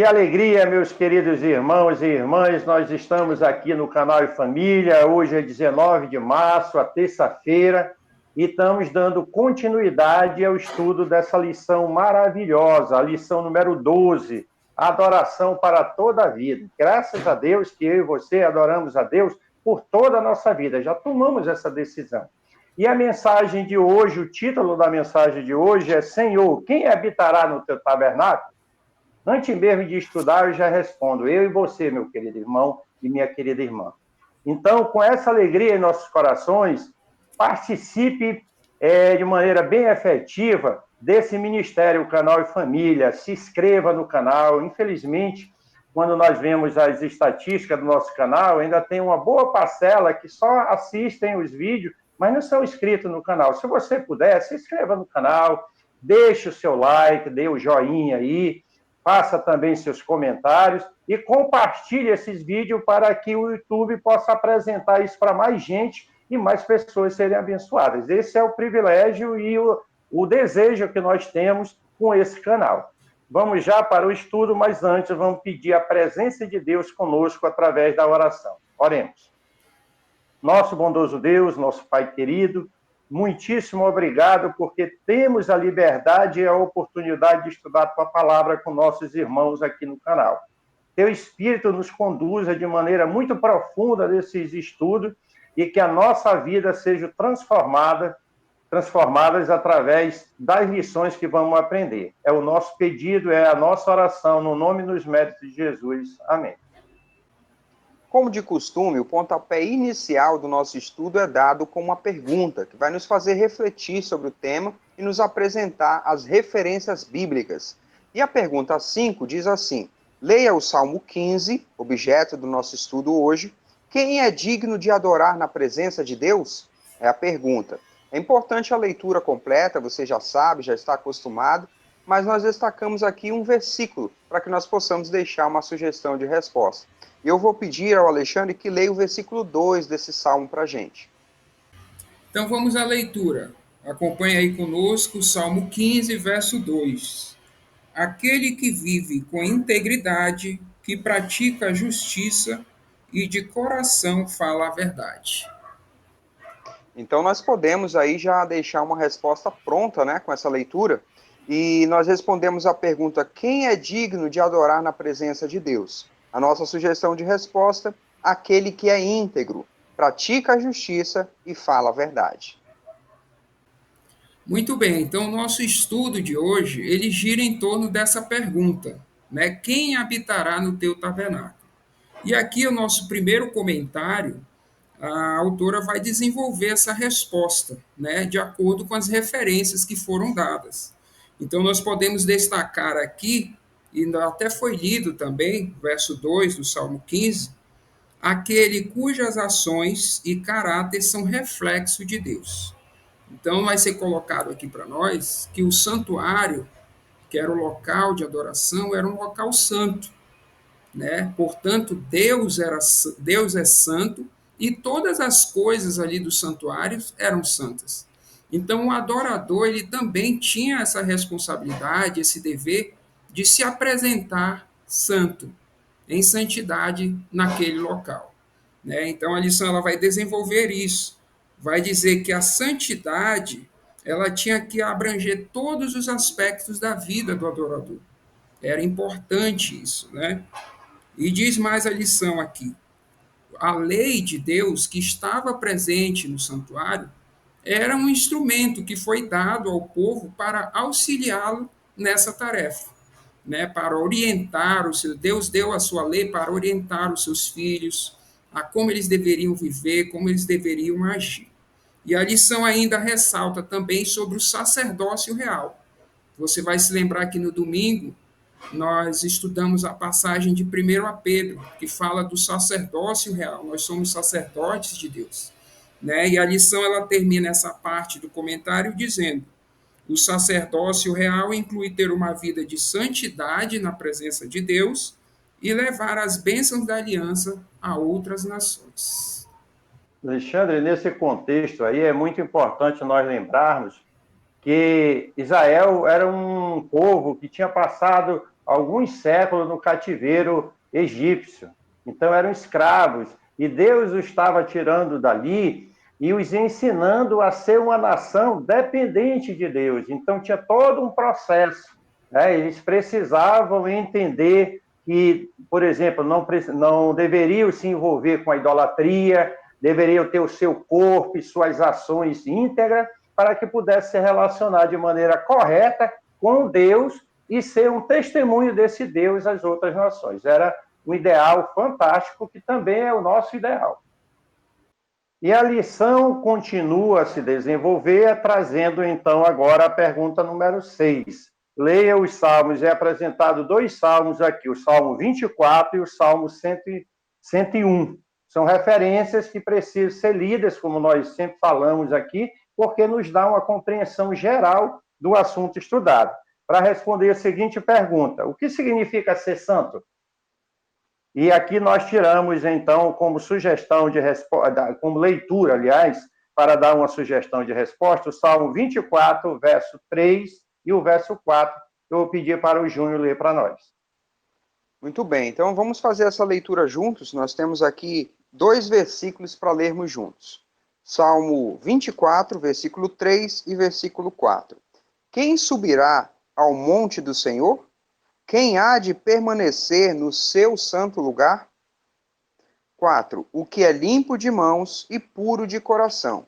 Que alegria, meus queridos irmãos e irmãs, nós estamos aqui no canal Família, hoje é 19 de março, a terça-feira, e estamos dando continuidade ao estudo dessa lição maravilhosa, a lição número 12, adoração para toda a vida. Graças a Deus que eu e você adoramos a Deus por toda a nossa vida, já tomamos essa decisão. E a mensagem de hoje, o título da mensagem de hoje é: Senhor, quem habitará no teu tabernáculo? Antes mesmo de estudar, eu já respondo: eu e você, meu querido irmão e minha querida irmã. Então, com essa alegria em nossos corações, participe de maneira bem efetiva desse ministério, Canal e Família. Se inscreva no canal. Infelizmente, quando nós vemos as estatísticas do nosso canal, ainda tem uma boa parcela que só assistem os vídeos, mas não são inscritos no canal. Se você puder, se inscreva no canal, deixe o seu like, dê o joinha aí, faça também seus comentários e compartilhe esses vídeos para que o YouTube possa apresentar isso para mais gente e mais pessoas serem abençoadas. Esse é o privilégio e o desejo que nós temos com esse canal. Vamos já para o estudo, mas antes vamos pedir a presença de Deus conosco através da oração. Oremos. Nosso bondoso Deus, nosso Pai querido, muitíssimo obrigado, porque temos a liberdade e a oportunidade de estudar a tua palavra com nossos irmãos aqui no canal. Teu Espírito nos conduza de maneira muito profunda nesses estudos e que a nossa vida seja transformadas através das lições que vamos aprender. É o nosso pedido, é a nossa oração, no nome e nos méritos de Jesus. Amém. Como de costume, o pontapé inicial do nosso estudo é dado com uma pergunta, que vai nos fazer refletir sobre o tema e nos apresentar as referências bíblicas. E a pergunta 5 diz assim: leia o Salmo 15, objeto do nosso estudo hoje. Quem é digno de adorar na presença de Deus? É a pergunta. É importante a leitura completa, você já sabe, já está acostumado, mas nós destacamos aqui um versículo para que nós possamos deixar uma sugestão de resposta. Eu vou pedir ao Alexandre que leia o versículo 2 desse salmo para a gente. Então vamos à leitura. Acompanhe aí conosco o Salmo 15, verso 2. Aquele que vive com integridade, que pratica a justiça e de coração fala a verdade. Então nós podemos aí já deixar uma resposta pronta, né, com essa leitura. E nós respondemos a pergunta: quem é digno de adorar na presença de Deus? A nossa sugestão de resposta: aquele que é íntegro, pratica a justiça e fala a verdade. Muito bem, então o nosso estudo de hoje, ele gira em torno dessa pergunta, né? Quem habitará no teu tabernáculo? E aqui o nosso primeiro comentário, a autora vai desenvolver essa resposta, né, de acordo com as referências que foram dadas. Então, nós podemos destacar aqui, e até foi lido também, verso 2 do Salmo 15, aquele cujas ações e caráter são reflexo de Deus. Então, vai ser colocado aqui para nós que o santuário, que era o local de adoração, era um local santo, né? Portanto, Deus é santo e todas as coisas ali dos santuários eram santas. Então, o adorador ele também tinha essa responsabilidade, esse dever de se apresentar santo, em santidade naquele local, né? Então, a lição ela vai desenvolver isso, vai dizer que a santidade ela tinha que abranger todos os aspectos da vida do adorador. Era importante isso, né? E diz mais a lição aqui: a lei de Deus que estava presente no santuário era um instrumento que foi dado ao povo para auxiliá-lo nessa tarefa, né? Para orientar o seu Deus deu a sua lei para orientar os seus filhos a como eles deveriam viver, como eles deveriam agir. E a lição ainda ressalta também sobre o sacerdócio real. Você vai se lembrar que no domingo nós estudamos a passagem de 1 a Pedro, que fala do sacerdócio real. Nós somos sacerdotes de Deus, né? E a lição ela termina essa parte do comentário dizendo: o sacerdócio real inclui ter uma vida de santidade na presença de Deus e levar as bênçãos da aliança a outras nações. Alexandre, nesse contexto aí é muito importante nós lembrarmos que Israel era um povo que tinha passado alguns séculos no cativeiro egípcio. Então eram escravos, e Deus os estava tirando dali e os ensinando a ser uma nação dependente de Deus. Então tinha todo um processo, né? Eles precisavam entender que, por exemplo, não deveriam se envolver com a idolatria, deveriam ter o seu corpo e suas ações íntegras para que pudesse se relacionar de maneira correta com Deus e ser um testemunho desse Deus às outras nações. Era um ideal fantástico, que também é o nosso ideal. E a lição continua a se desenvolver, trazendo então agora a pergunta número 6. Leia os salmos, é apresentado 2 salmos aqui, o Salmo 24 e o Salmo 101. São referências que precisam ser lidas, como nós sempre falamos aqui, porque nos dá uma compreensão geral do assunto estudado. Para responder a seguinte pergunta: o que significa ser santo? E aqui nós tiramos, então, como sugestão de resposta, como leitura, aliás, para dar uma sugestão de resposta, o Salmo 24, verso 3 e o verso 4, que eu vou pedir para o Júnior ler para nós. Muito bem, então vamos fazer essa leitura juntos. Nós temos aqui 2 versículos para lermos juntos. Salmo 24, versículo 3 e versículo 4. Quem subirá ao monte do Senhor? Quem há de permanecer no seu santo lugar? 4. O que é limpo de mãos e puro de coração,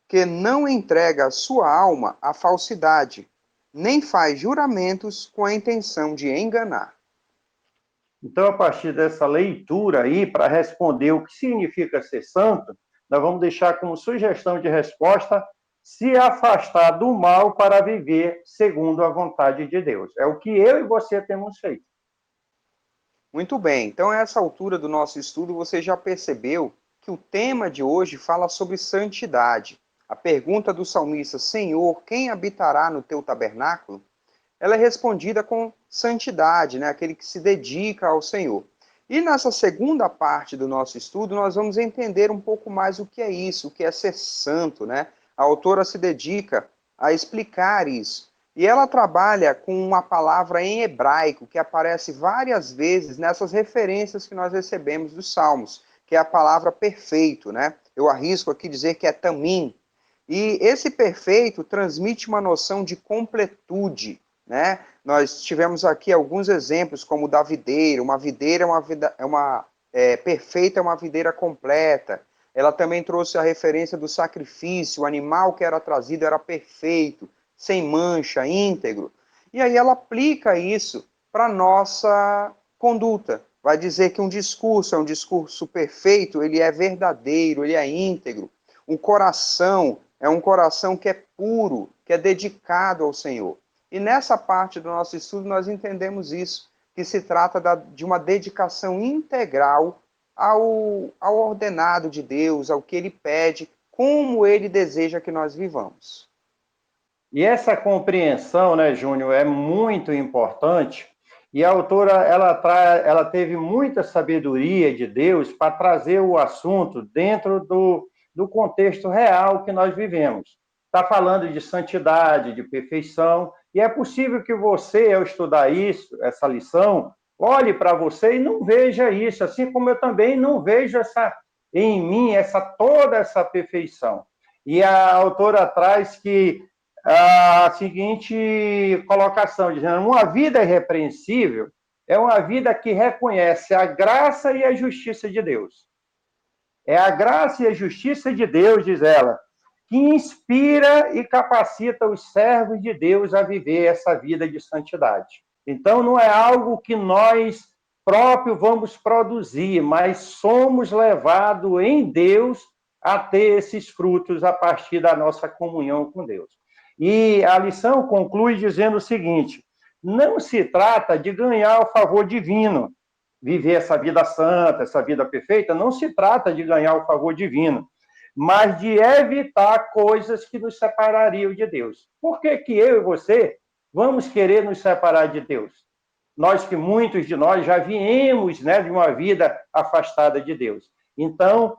que não entrega a sua alma à falsidade, nem faz juramentos com a intenção de enganar. Então, a partir dessa leitura aí, para responder o que significa ser santo, nós vamos deixar como sugestão de resposta: se afastar do mal para viver segundo a vontade de Deus. É o que eu e você temos feito. Muito bem, então a essa altura do nosso estudo você já percebeu que o tema de hoje fala sobre santidade. A pergunta do salmista, Senhor, quem habitará no teu tabernáculo? Ela é respondida com santidade, né? Aquele que se dedica ao Senhor. E nessa segunda parte do nosso estudo, nós vamos entender um pouco mais o que é isso, o que é ser santo, né? A autora se dedica a explicar isso. E ela trabalha com uma palavra em hebraico que aparece várias vezes nessas referências que nós recebemos dos Salmos, que é a palavra perfeito, né? Eu arrisco aqui dizer que é tamim. E esse perfeito transmite uma noção de completude, né? Nós tivemos aqui alguns exemplos, como da videira. Uma videira perfeita, é uma videira completa. Ela também trouxe a referência do sacrifício, o animal que era trazido era perfeito, sem mancha, íntegro. E aí ela aplica isso para a nossa conduta. Vai dizer que um discurso é um discurso perfeito, ele é verdadeiro, ele é íntegro. Um coração é um coração que é puro, que é dedicado ao Senhor. E nessa parte do nosso estudo nós entendemos isso, que se trata de uma dedicação integral ao ordenado de Deus, ao que Ele pede, como Ele deseja que nós vivamos. E essa compreensão, né, Júnior, é muito importante. E a autora, ela teve muita sabedoria de Deus para trazer o assunto dentro do contexto real que nós vivemos. Está falando de santidade, de perfeição, e é possível que você, ao estudar isso, essa lição, olhe para você e não veja isso, assim como eu também não vejo em mim toda essa perfeição. E a autora traz que a seguinte colocação, dizendo: uma vida irrepreensível é uma vida que reconhece a graça e a justiça de Deus. É a graça e a justiça de Deus, diz ela, que inspira e capacita os servos de Deus a viver essa vida de santidade. Então, não é algo que nós próprios vamos produzir, mas somos levados em Deus a ter esses frutos a partir da nossa comunhão com Deus. E a lição conclui dizendo o seguinte: não se trata de ganhar o favor divino, viver essa vida santa, essa vida perfeita, não se trata de ganhar o favor divino, mas de evitar coisas que nos separariam de Deus. Por que eu e você vamos querer nos separar de Deus? Nós que muitos de nós já viemos, né, de uma vida afastada de Deus. Então,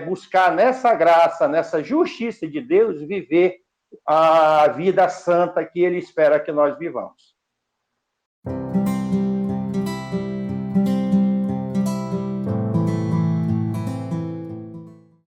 buscar nessa graça, nessa justiça de Deus, viver a vida santa que Ele espera que nós vivamos.